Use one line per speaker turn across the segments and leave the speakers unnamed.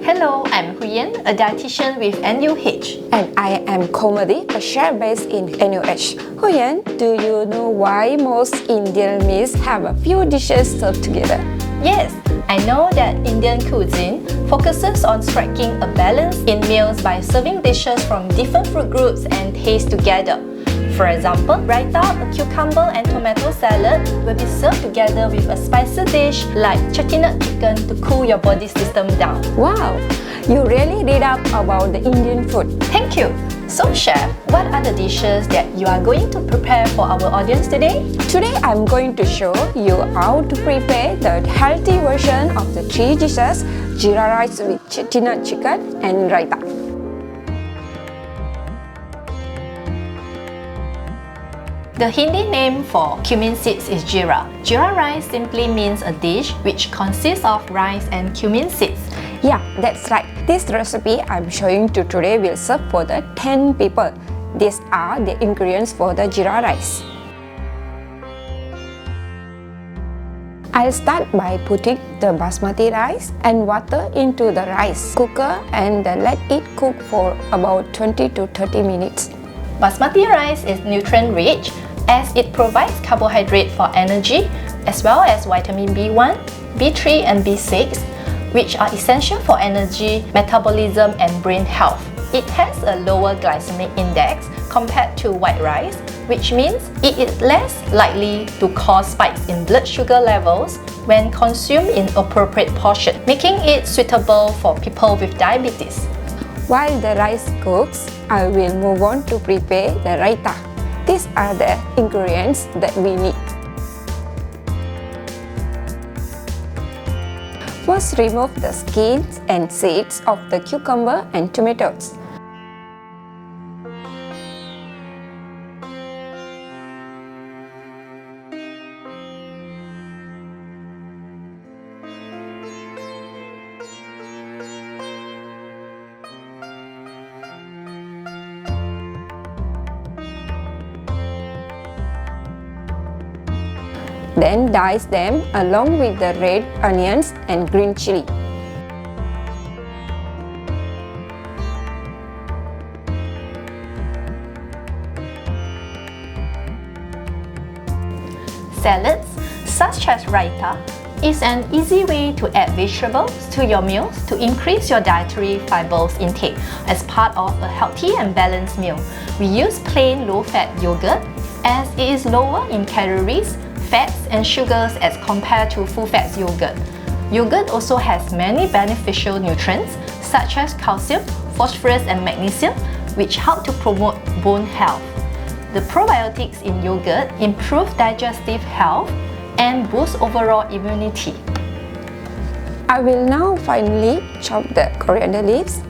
Hello, I'm Hooi Yen, a dietitian with NUH.
And I am Komathy, a chef based in NUH. Hooi Yen, do you know why most Indian meals have a few dishes served together?
Yes, I know that Indian cuisine focuses on striking a balance in meals by serving dishes from different food groups and taste together. For example, Raita, a cucumber and tomato salad, will be served together with a spicy dish like Chettinad chicken to cool your body system down.
Wow, you really read up about the Indian food.
Thank you. So chef, what are the dishes that you are going to prepare for our audience today?
Today I'm going to show you how to prepare the healthy version of the three dishes: Jira rice with Chettinad chicken and Raita.
The Hindi name for cumin seeds is Jira. Jira rice simply means a dish which consists of rice and cumin seeds.
Yeah, that's right. This recipe I'm showing you today will serve for the 10 people. These are the ingredients for the Jira rice. I'll start by putting the Basmati rice and water into the rice cooker and then let it cook for about 20 to 30 minutes.
Basmati rice is nutrient-rich as it provides carbohydrate for energy as well as vitamin B1, B3 and B6, which are essential for energy, metabolism and brain health. It has a lower glycemic index compared to white rice, which means it is less likely to cause spikes in blood sugar levels when consumed in appropriate portion, making it suitable for people with diabetes.
While the rice cooks, I will move on to prepare the raita. These are the ingredients that we need. First, remove the skins and seeds of the cucumber and tomatoes. Then dice them along with the red onions and green chili.
Salads, such as Raita, is an easy way to add vegetables to your meals to increase your dietary fibers intake as part of a healthy and balanced meal. We use plain low-fat yogurt as it is lower in calories, fats and sugars as compared to full-fat yogurt. Yogurt also has many beneficial nutrients such as calcium, phosphorus and magnesium, which help to promote bone health. The probiotics in yogurt improve digestive health and boost overall immunity.
I will now finally chop the coriander leaves.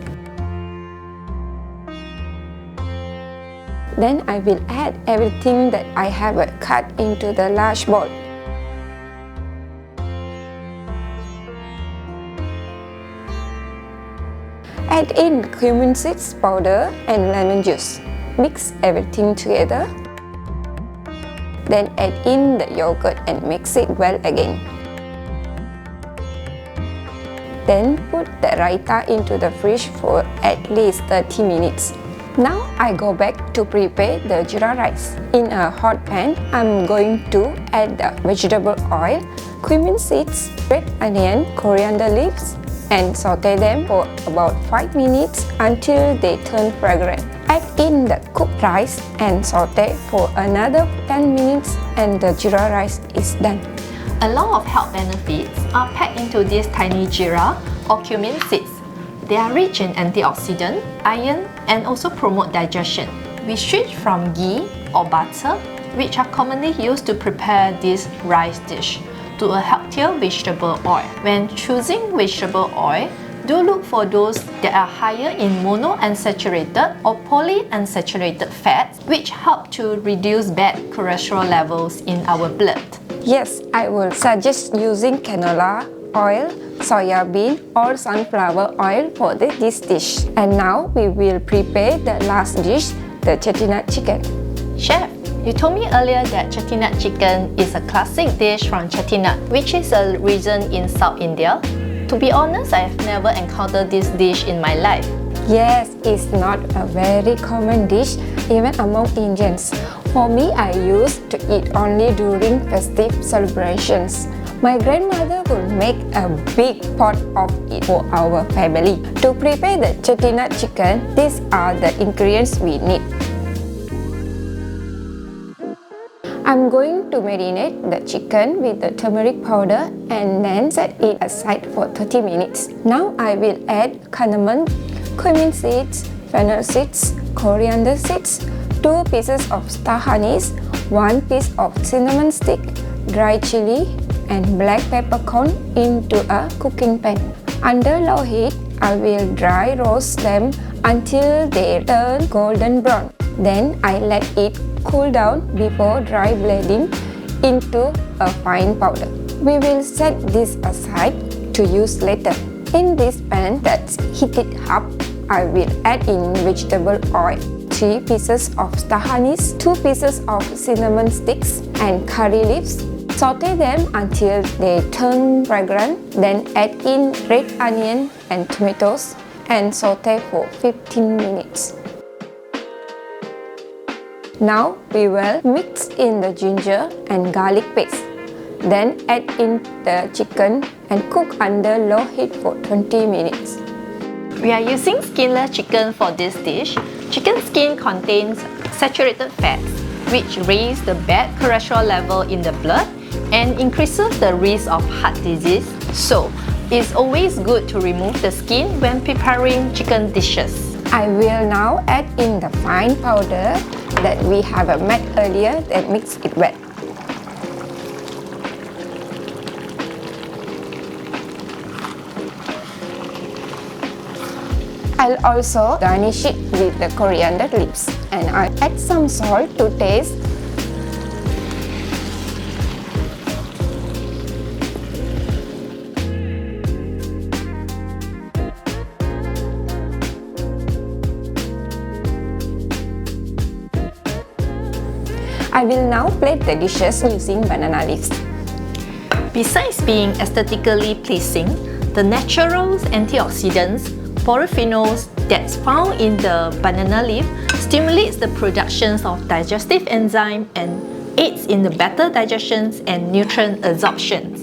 Then I will add everything that I have cut into the large bowl. Add in cumin seeds powder and lemon juice. Mix everything together. Then add in the yogurt and mix it well again. Then put the raita into the fridge for at least 30 minutes. Now I go back to prepare the Jira rice. In a hot pan, I'm going to add the vegetable oil, cumin seeds, red onion, coriander leaves and saute them for about 5 minutes until they turn fragrant. Add in the cooked rice and saute for another 10 minutes and the Jira rice is done.
A lot of health benefits are packed into this tiny Jira or cumin seeds. They are rich in antioxidant, iron, and also promote digestion. We switch from ghee or butter, which are commonly used to prepare this rice dish, to a healthier vegetable oil. When choosing vegetable oil, do look for those that are higher in monounsaturated or polyunsaturated fats, which help to reduce bad cholesterol levels in our blood.
Yes, I will suggest using canola oil, soya bean or sunflower oil for this dish. And now we will prepare the last dish, the Chettinad chicken.
Chef, you told me earlier that Chettinad chicken is a classic dish from Chettinad, which is a region in South India. To be honest, I have never encountered this dish in my life.
Yes, it's not a very common dish even among Indians. For me, I used to eat only during festive celebrations. My grandmother would make a big pot of it for our family. To prepare the Chettinad chicken, these are the ingredients we need. I'm going to marinate the chicken with the turmeric powder and then set it aside for 30 minutes. Now I will add cinnamon, cumin seeds, fennel seeds, coriander seeds, 2 pieces of star anise, 1 piece of cinnamon stick, dry chili, and black peppercorn into a cooking pan. Under low heat, I will dry roast them until they turn golden brown. Then I let it cool down before dry blending into a fine powder. We will set this aside to use later. In this pan that's heated up, I will add in vegetable oil, 3 pieces of star anise, 2 pieces of cinnamon sticks, and curry leaves. Saute them until they turn fragrant, then add in red onion and tomatoes and saute for 15 minutes. Now we will mix in the ginger and garlic paste. Then add in the chicken and cook under low heat for 20 minutes.
We are using skinless chicken for this dish. Chicken skin contains saturated fats, which raise the bad cholesterol level in the blood and increases the risk of heart disease. So, it's always good to remove the skin when preparing chicken dishes.
I will now add in the fine powder that we have made earlier and mix it well. I'll also garnish it with the coriander leaves and I'll add some salt to taste. I will now plate the dishes using banana leaves.
Besides being aesthetically pleasing, the natural antioxidants, polyphenols that's found in the banana leaf stimulates the production of digestive enzyme and aids in the better digestion and nutrient absorption.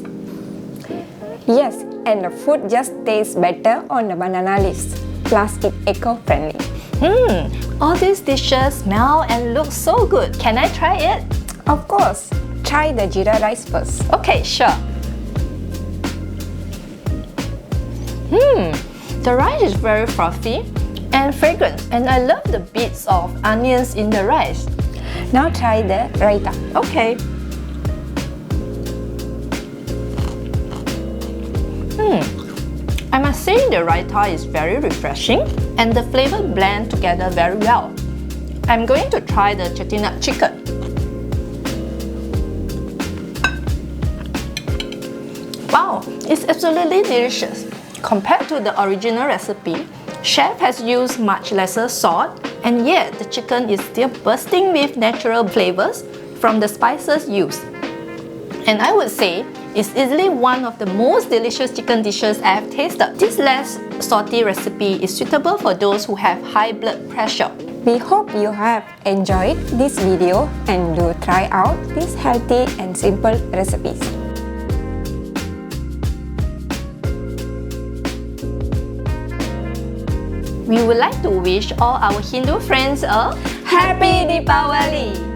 Yes, and the food just tastes better on the banana leaves. Plus, it's eco-friendly.
All these dishes smell and look so good. Can I try it?
Of course. Try the Jira rice first.
Okay, sure. The rice is very fluffy and fragrant, and I love the bits of onions in the rice.
Now try the raita.
Okay. I must say the raita is very refreshing and the flavor blend together very well. I'm going to try the Chettinad chicken. Wow, it's absolutely delicious. Compared to the original recipe, chef has used much lesser salt, and yet the chicken is still bursting with natural flavors from the spices used. And I would say it's easily one of the most delicious chicken dishes I have tasted. This less salty recipe is suitable for those who have high blood pressure.
We hope you have enjoyed this video and do try out these healthy and simple recipes.
We would like to wish all our Hindu friends a
Happy Deepavali!